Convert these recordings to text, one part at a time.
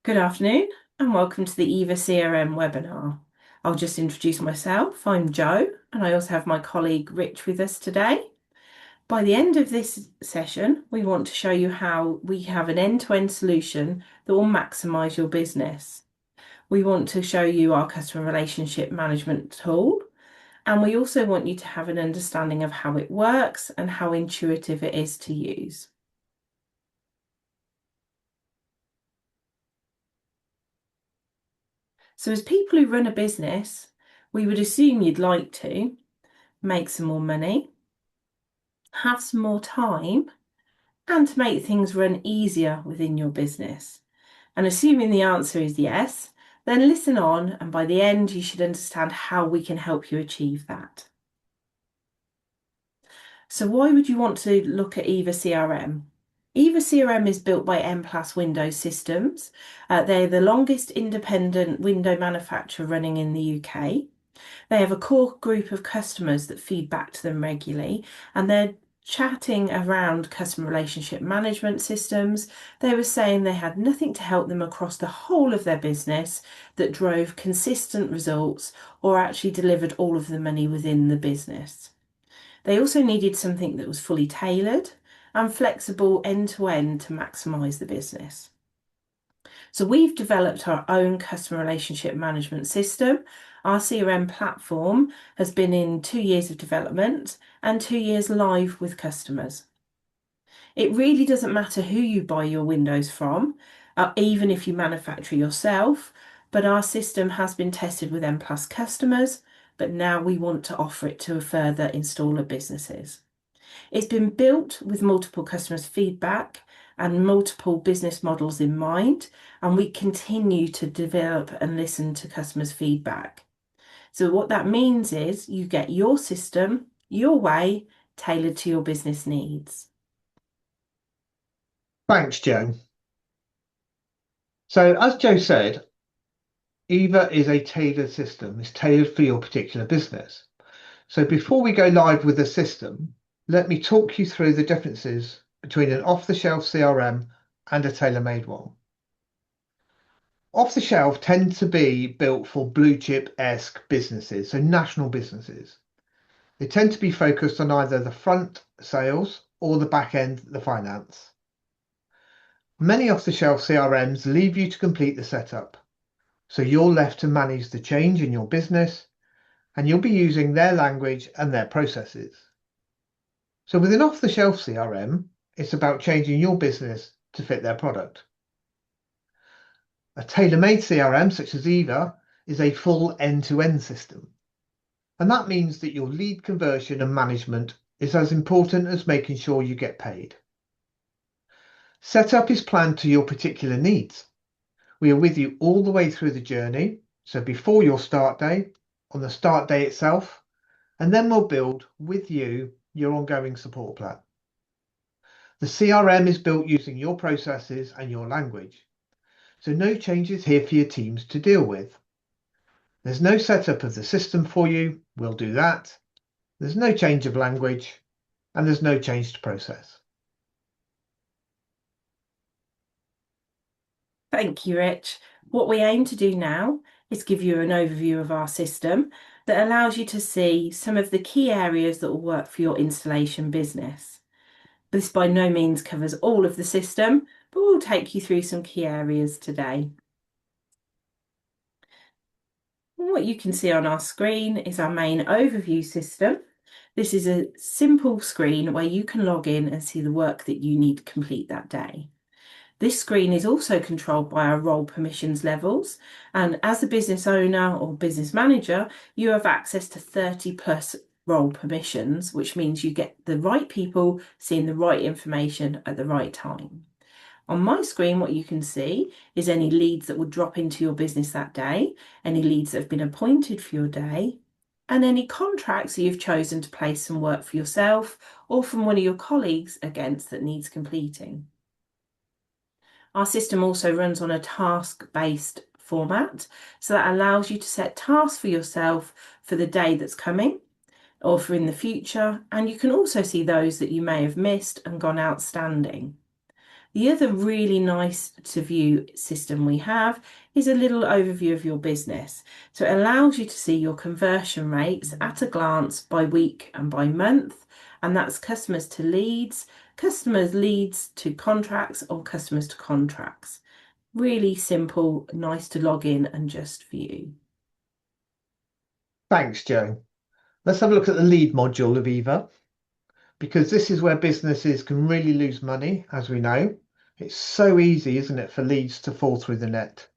Good afternoon and welcome to the EVA CRM webinar. I'll just introduce myself. I'm Jo and I also have my colleague Rich with us today. By the end of this session, we want to show you how we have an end-to-end solution that will maximise your business. We want to show you our customer relationship management tool, and we also want you to have an understanding of how it works and how intuitive it is to use. So as people who run a business, we would assume you'd like to make some more money, have some more time, and to make things run easier within your business. And assuming the answer is yes, then listen on, and by the end, you should understand how we can help you achieve that. So why would you want to look at EVA CRM? EVA CRM is built by M+ Windows Systems. They're the longest independent window manufacturer running in the UK. They have a core group of customers that feed back to them regularly, and they're chatting around customer relationship management systems. They were saying they had nothing to help them across the whole of their business that drove consistent results or actually delivered all of the money within the business. They also needed something that was fully tailored and flexible end to end to maximise the business. So we've developed our own customer relationship management system. Our CRM platform has been in 2 years of development and 2 years live with customers. It really doesn't matter who you buy your windows from, even if you manufacture yourself, but our system has been tested with M+ customers, but now we want to offer it to further installer businesses. It's been built with multiple customers' feedback and multiple business models in mind, and we continue to develop and listen to customers' feedback. So what that means is you get your system, your way, tailored to your business needs. Thanks, Jo. So, as Jo said, EVA is a tailored system. It's tailored for your particular business. So, before we go live with the system, let me talk you through the differences between an off-the-shelf CRM and a tailor-made one. Off-the-shelf tend to be built for blue chip-esque businesses, so national businesses. They tend to be focused on either the front sales or the back end, the finance. Many off-the-shelf CRMs leave you to complete the setup. So you're left to manage the change in your business, and you'll be using their language and their processes. So with an off-the-shelf CRM, it's about changing your business to fit their product. A tailor-made CRM, such as EVA, is a full end-to-end system. And that means that your lead conversion and management is as important as making sure you get paid. Setup is planned to your particular needs. We are with you all the way through the journey, so before your start day, on the start day itself, and then we'll build with you your ongoing support plan. The CRM is built using your processes and your language, so no changes here for your teams to deal with. There's no setup of the system for you, we'll do that. There's no change of language, and there's no change to process. Thank you, Rich. What we aim to do now is give you an overview of our system that allows you to see some of the key areas that will work for your installation business. This by no means covers all of the system, but we'll take you through some key areas today. What you can see on our screen is our main overview system. This is a simple screen where you can log in and see the work that you need to complete that day. This screen is also controlled by our role permissions levels, and as a business owner or business manager, you have access to 30+ role permissions, which means you get the right people seeing the right information at the right time. On my screen, what you can see is any leads that would drop into your business that day, any leads that have been appointed for your day, and any contracts that you've chosen to place some work for yourself or from one of your colleagues against that needs completing. Our system also runs on a task-based format, so that allows you to set tasks for yourself for the day that's coming or for in the future, and you can also see those that you may have missed and gone outstanding. The other really nice to view system we have is a little overview of your business. So it allows you to see your conversion rates at a glance by week and by month, and that's customers to leads, customers leads to contracts, or customers to contracts. Really simple, nice to log in and just view. Thanks, Joe. Let's have a look at the lead module of EVA, because this is where businesses can really lose money, as we know. It's so easy, isn't it, for leads to fall through the net.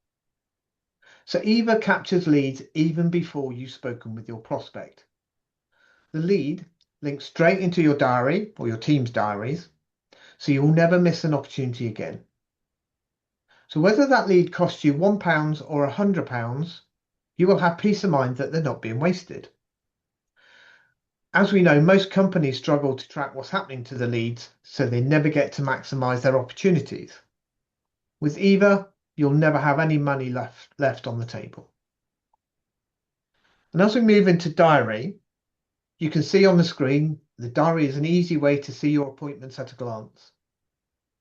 So EVA captures leads even before you've spoken with your prospect. The lead links straight into your diary or your team's diaries, so you'll never miss an opportunity again. So whether that lead costs you £1 or £100, you will have peace of mind that they're not being wasted. As we know, most companies struggle to track what's happening to the leads, so they never get to maximize their opportunities. With EVA, you'll never have any money left on the table. And as we move into diary, you can see on the screen, the diary is an easy way to see your appointments at a glance.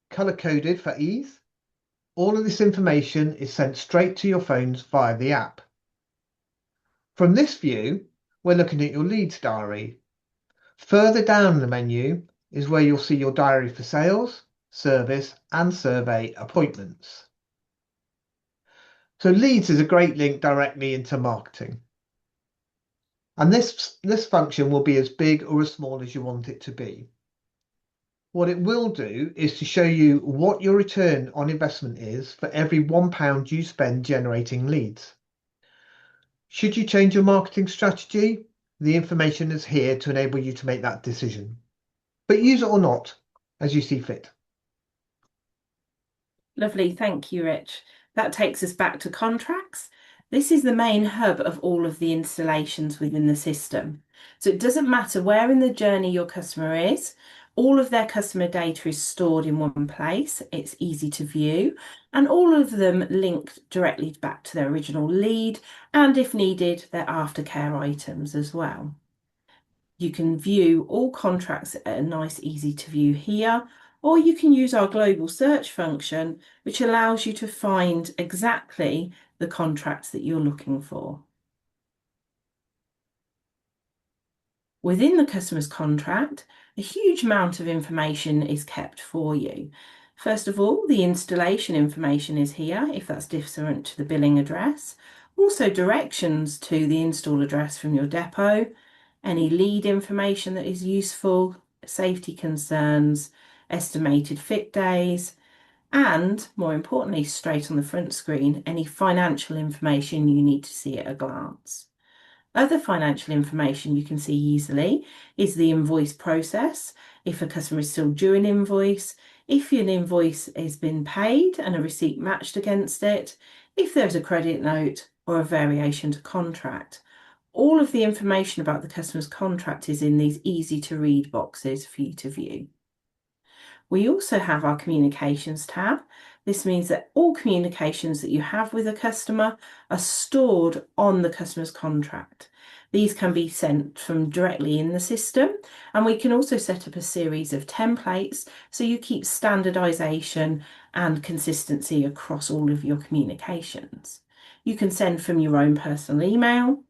Color coded for ease, all of this information is sent straight to your phones via the app. From this view, we're looking at your leads diary. Further down the menu is where you'll see your diary for sales, service, and survey appointments. So leads is a great link directly into marketing. And this function will be as big or as small as you want it to be. What it will do is to show you what your return on investment is for every £1 you spend generating leads. Should you change your marketing strategy, the information is here to enable you to make that decision. But use it or not, as you see fit. Lovely, thank you, Rich. That takes us back to contracts. This is the main hub of all of the installations within the system. So it doesn't matter where in the journey your customer is, all of their customer data is stored in one place. It's easy to view, and all of them link directly back to their original lead, and if needed, their aftercare items as well. You can view all contracts at a nice, easy to view here, or you can use our global search function, which allows you to find exactly the contracts that you're looking for. Within the customer's contract, a huge amount of information is kept for you. First of all, the installation information is here, if that's different to the billing address. Also directions to the install address from your depot, any lead information that is useful, safety concerns, estimated fit days, and more importantly, straight on the front screen, any financial information you need to see at a glance. Other financial information you can see easily is the invoice process, if a customer is still due an invoice, if an invoice has been paid and a receipt matched against it, if there's a credit note or a variation to contract. All of the information about the customer's contract is in these easy to read boxes for you to view. We also have our communications tab. This means that all communications that you have with a customer are stored on the customer's contract. These can be sent from directly in the system, and we can also set up a series of templates so you keep standardization and consistency across all of your communications. You can send from your own personal email,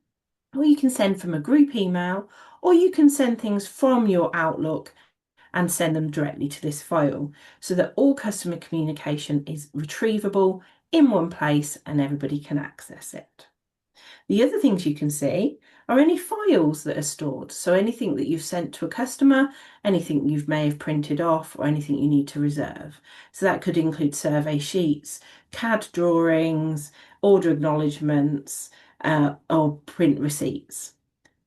or you can send from a group email, or you can send things from your Outlook and send them directly to this file so that all customer communication is retrievable in one place and everybody can access it. The other things you can see are any files that are stored. So anything that you've sent to a customer, anything you may have printed off, or anything you need to reserve. So that could include survey sheets, CAD drawings, order acknowledgements, or print receipts.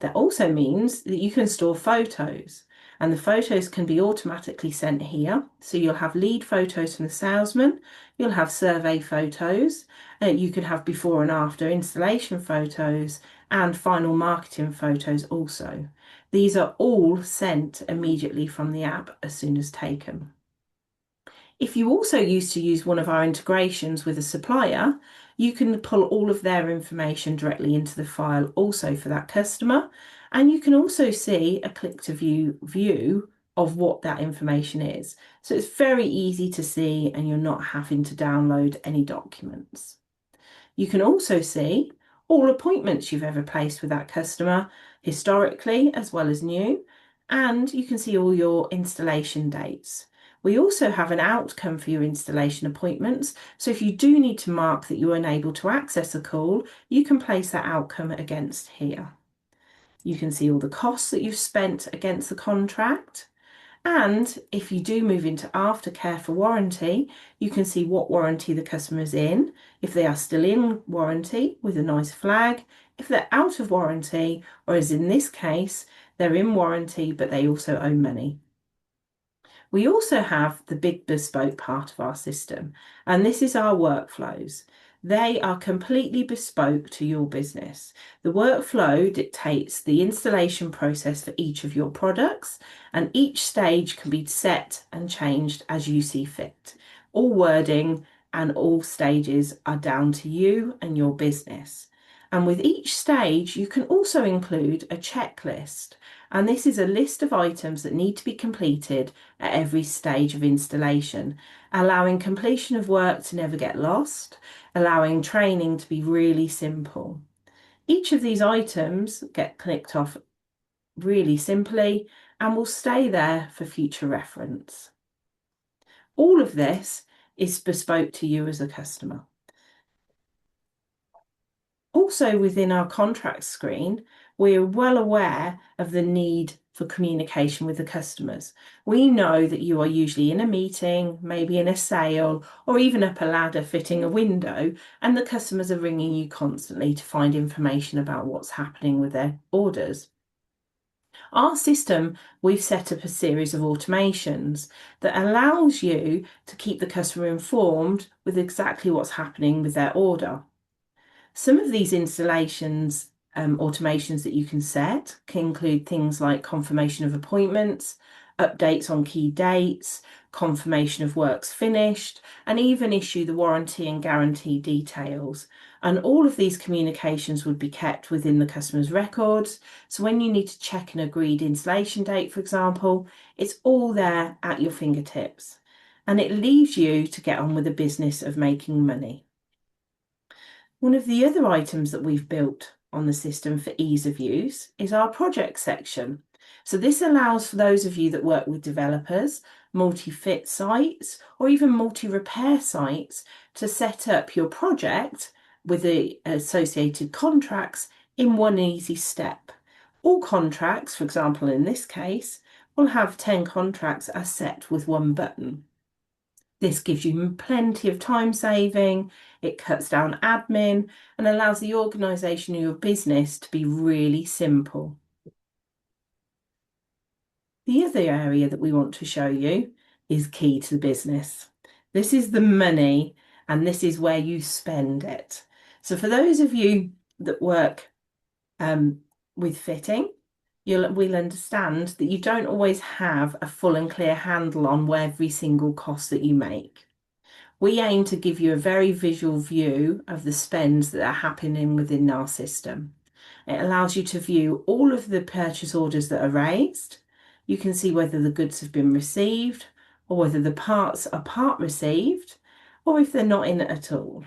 That also means that you can store photos, and the photos can be automatically sent here. So you'll have lead photos from the salesman, you'll have survey photos, you can have before and after installation photos, and final marketing photos also. These are all sent immediately from the app as soon as taken. If you also used to use one of our integrations with a supplier, you can pull all of their information directly into the file also for that customer. And you can also see a click to view of what that information is. So it's very easy to see and you're not having to download any documents. You can also see all appointments you've ever placed with that customer, historically as well as new, and you can see all your installation dates. We also have an outcome for your installation appointments, so if you do need to mark that you were unable to access a call, you can place that outcome against here. You can see all the costs that you've spent against the contract. And if you do move into aftercare for warranty, you can see what warranty the customer is in, if they are still in warranty with a nice flag, if they're out of warranty, or as in this case, they're in warranty, but they also owe money. We also have the big bespoke part of our system, and this is our workflows. They are completely bespoke to your business. The workflow dictates the installation process for each of your products, and each stage can be set and changed as you see fit. All wording and all stages are down to you and your business. And with each stage, you can also include a checklist. And this is a list of items that need to be completed at every stage of installation, allowing completion of work to never get lost, allowing training to be really simple. Each of these items get clicked off really simply and will stay there for future reference. All of this is bespoke to you as a customer. Also within our contract screen, we're well aware of the need for communication with the customers. We know that you are usually in a meeting, maybe in a sale, or even up a ladder fitting a window, and the customers are ringing you constantly to find information about what's happening with their orders. Our system, we've set up a series of automations that allows you to keep the customer informed with exactly what's happening with their order. Some of these installations, automations that you can set can include things like confirmation of appointments, updates on key dates, confirmation of works finished, and even issue the warranty and guarantee details. And all of these communications would be kept within the customer's records. So when you need to check an agreed installation date, for example, it's all there at your fingertips. And it leaves you to get on with the business of making money. One of the other items that we've built on the system for ease of use is our project section. So this allows for those of you that work with developers, multi-fit sites, or even multi-repair sites to set up your project with the associated contracts in one easy step. All contracts, for example, in this case, will have 10 contracts as set with one button. This gives you plenty of time saving, it cuts down admin and allows the organisation of your business to be really simple. The other area that we want to show you is key to the business. This is the money and this is where you spend it. So for those of you that work with fitting, we'll understand that you don't always have a full and clear handle on every single cost that you make. We aim to give you a very visual view of the spends that are happening within our system. It allows you to view all of the purchase orders that are raised. You can see whether the goods have been received or whether the parts are part received or if they're not in at all.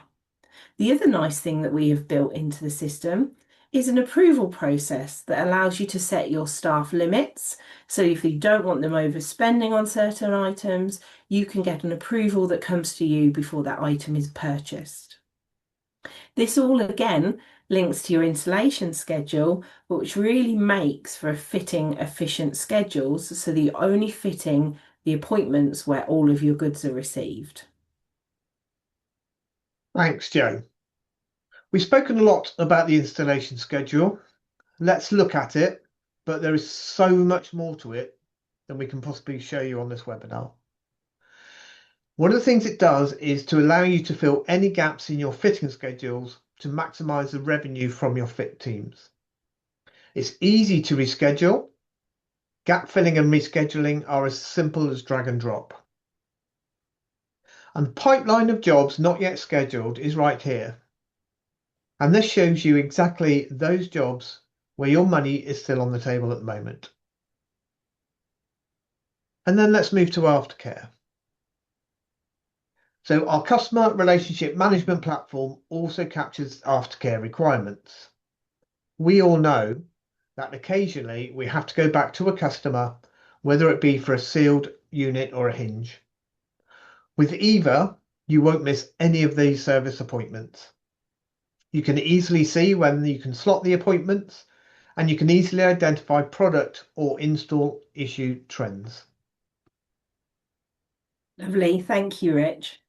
The other nice thing that we have built into the system is an approval process that allows you to set your staff limits. So if you don't want them overspending on certain items, you can get an approval that comes to you before that item is purchased. This all again links to your installation schedule, which really makes for a fitting efficient schedules, so that you're only fitting the appointments where all of your goods are received. Thanks, Joe. We've spoken a lot about the installation schedule. Let's look at it, but there is so much more to it than we can possibly show you on this webinar. One of the things it does is to allow you to fill any gaps in your fitting schedules to maximize the revenue from your fit teams. It's easy to reschedule. Gap filling and rescheduling are as simple as drag and drop. And the pipeline of jobs not yet scheduled is right here. And this shows you exactly those jobs where your money is still on the table at the moment. And then let's move to aftercare. So our customer relationship management platform also captures aftercare requirements. We all know that occasionally we have to go back to a customer, whether it be for a sealed unit or a hinge. With EVA, you won't miss any of these service appointments. You can easily see when you can slot the appointments, and you can easily identify product or install issue trends. Lovely, thank you, Rich.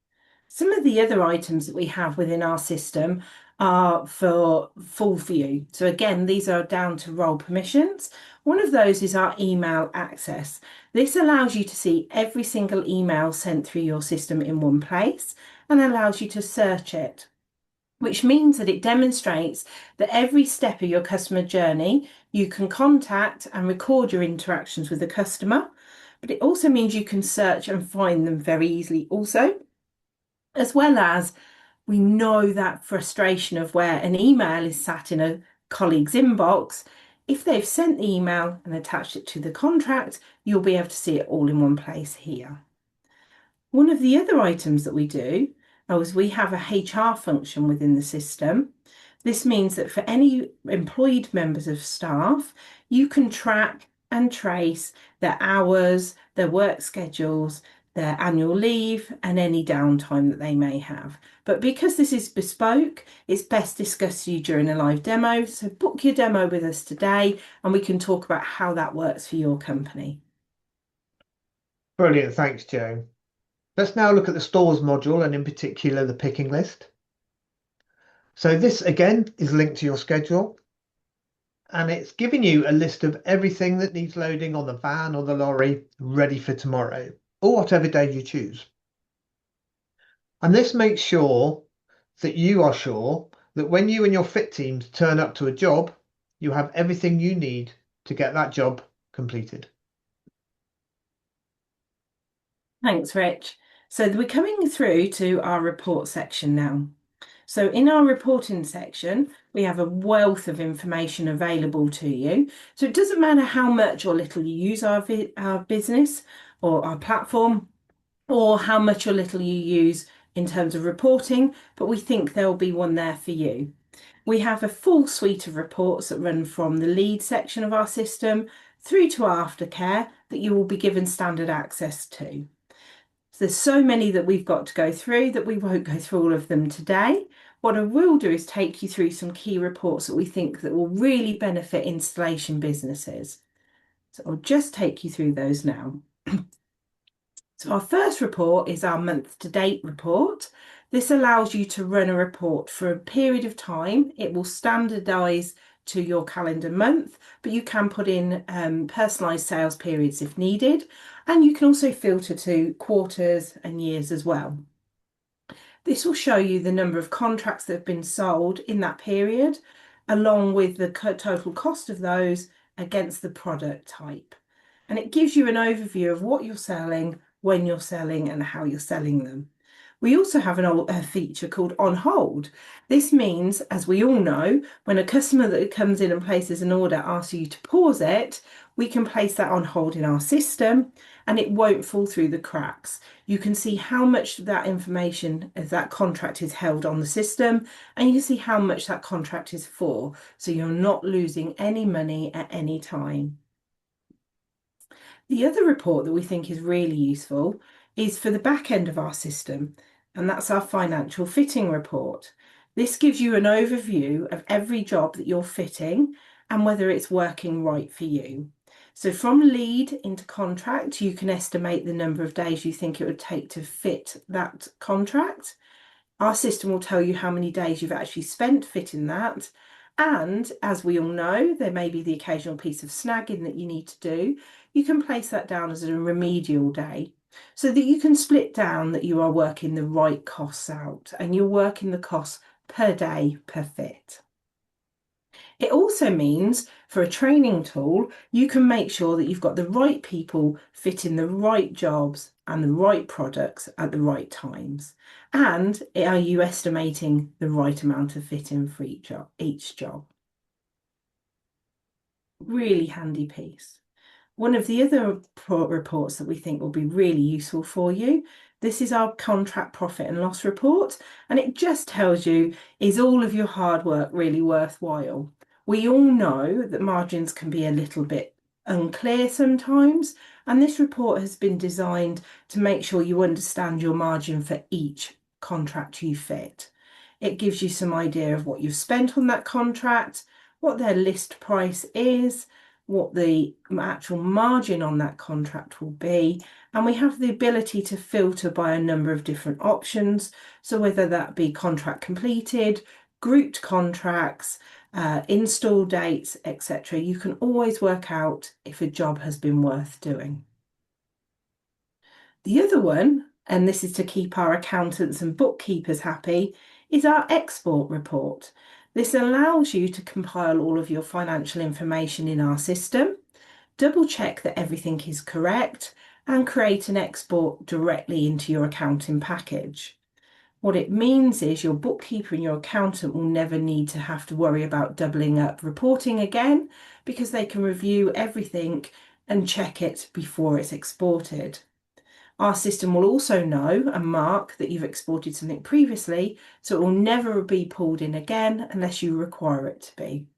Some of the other items that we have within our system are for full view. So again, these are down to role permissions. One of those is our email access. This allows you to see every single email sent through your system in one place and allows you to search it, which means that it demonstrates that every step of your customer journey, you can contact and record your interactions with the customer, but it also means you can search and find them very easily also, as well as we know that frustration of where an email is sat in a colleague's inbox. If they've sent the email and attached it to the contract, you'll be able to see it all in one place here. One of the other items that we do is we have a HR function within the system. This means that for any employed members of staff, you can track and trace their hours, their work schedules, their annual leave, and any downtime that they may have. But because this is bespoke, it's best discussed to you during a live demo. So book your demo with us today, and we can talk about how that works for your company. Brilliant, thanks, Joe. Let's now look at the stores module and in particular the picking list. So this again is linked to your schedule, and it's giving you a list of everything that needs loading on the van or the lorry ready for tomorrow or whatever day you choose. And this makes sure that you are sure that when you and your fit teams turn up to a job, you have everything you need to get that job completed. Thanks, Rich. So we're coming through to our report section now. So in our reporting section, we have a wealth of information available to you. So it doesn't matter how much or little you use our business or our platform, or how much or little you use in terms of reporting, but we think there'll be one there for you. We have a full suite of reports that run from the lead section of our system through to aftercare that you will be given standard access to. So there's so many that we've got to go through that we won't go through all of them today. What I will do is take you through some key reports that we think that will really benefit installation businesses. So I'll just take you through those now. So our first report is our month to date report. This allows you to run a report for a period of time. It will standardise to your calendar month, but you can put in personalised sales periods if needed. And you can also filter to quarters and years as well. This will show you the number of contracts that have been sold in that period, along with the total cost of those against the product type. And it gives you an overview of what you're selling, when you're selling, and how you're selling them. We also have a feature called on hold. This means, as we all know, when a customer that comes in and places an order asks you to pause it, we can place that on hold in our system and it won't fall through the cracks. You can see how much that information of that contract is held on the system, and you can see how much that contract is for, so you're not losing any money at any time. The other report that we think is really useful is for the back end of our system, and that's our financial fitting report. This gives you an overview of every job that you're fitting and whether it's working right for you. So from lead into contract, you can estimate the number of days you think it would take to fit that contract. Our system will tell you how many days you've actually spent fitting that. And as we all know, there may be the occasional piece of snagging that you need to do. You can place that down as a remedial day so that you can split down that you are working the right costs out and you're working the costs per day per fit. It also means for a training tool, you can make sure that you've got the right people fitting the right jobs and the right products at the right times. And are you estimating the right amount of fitting for each job? Really handy piece. One of the other reports that we think will be really useful for you, this is our contract profit and loss report, and it just tells you, is all of your hard work really worthwhile? We all know that margins can be a little bit unclear sometimes, and this report has been designed to make sure you understand your margin for each contract you fit. It gives you some idea of what you've spent on that contract, what their list price is, what the actual margin on that contract will be, and we have the ability to filter by a number of different options. So whether that be contract completed, grouped contracts, install dates, etc., you can always work out if a job has been worth doing. The other one, and this is to keep our accountants and bookkeepers happy, is our export report. This allows you to compile all of your financial information in our system, double check that everything is correct, and create an export directly into your accounting package. What it means is your bookkeeper and your accountant will never need to have to worry about doubling up reporting again, because they can review everything and check it before it's exported. Our system will also know and mark that you've exported something previously, so it will never be pulled in again unless you require it to be.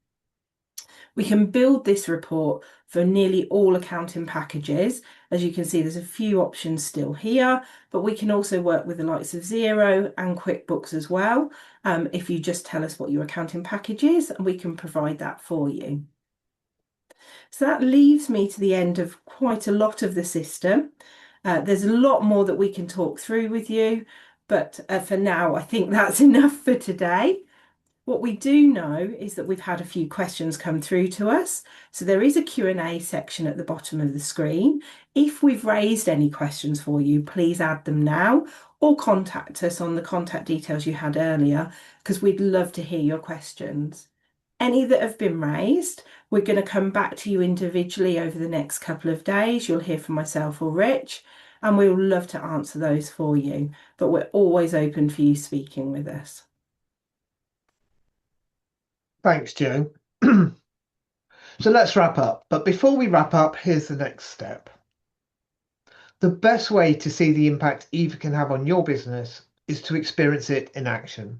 We can build this report for nearly all accounting packages. As you can see, there's a few options still here, but we can also work with the likes of Xero and QuickBooks as well. If you just tell us what your accounting package is, and we can provide that for you. So that leaves me to the end of quite a lot of the system. There's a lot more that we can talk through with you, but for now, I think that's enough for today. What we do know is that we've had a few questions come through to us. So there is a Q&A section at the bottom of the screen. If we've raised any questions for you, please add them now or contact us on the contact details you had earlier, because we'd love to hear your questions. Any that have been raised, we're going to come back to you individually over the next couple of days. You'll hear from myself or Rich, and we'll love to answer those for you. But we're always open for you speaking with us. Thanks, Joe. So let's wrap up. But before we wrap up, here's the next step. The best way to see the impact EVA can have on your business is to experience it in action.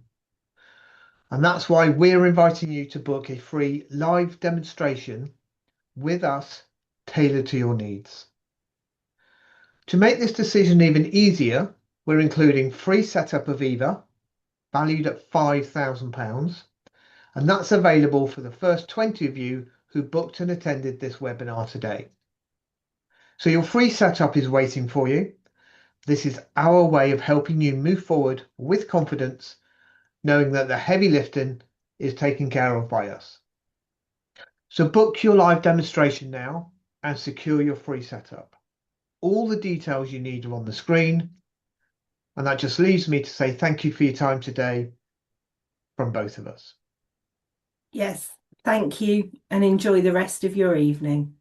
And that's why we're inviting you to book a free live demonstration with us tailored to your needs. To make this decision even easier, we're including free setup of EVA, valued at £5,000, and that's available for the first 20 of you who booked and attended this webinar today. So your free setup is waiting for you. This is our way of helping you move forward with confidence, knowing that the heavy lifting is taken care of by us. So book your live demonstration now and secure your free setup. All the details you need are on the screen. And that just leaves me to say thank you for your time today from both of us. Yes, thank you, and enjoy the rest of your evening.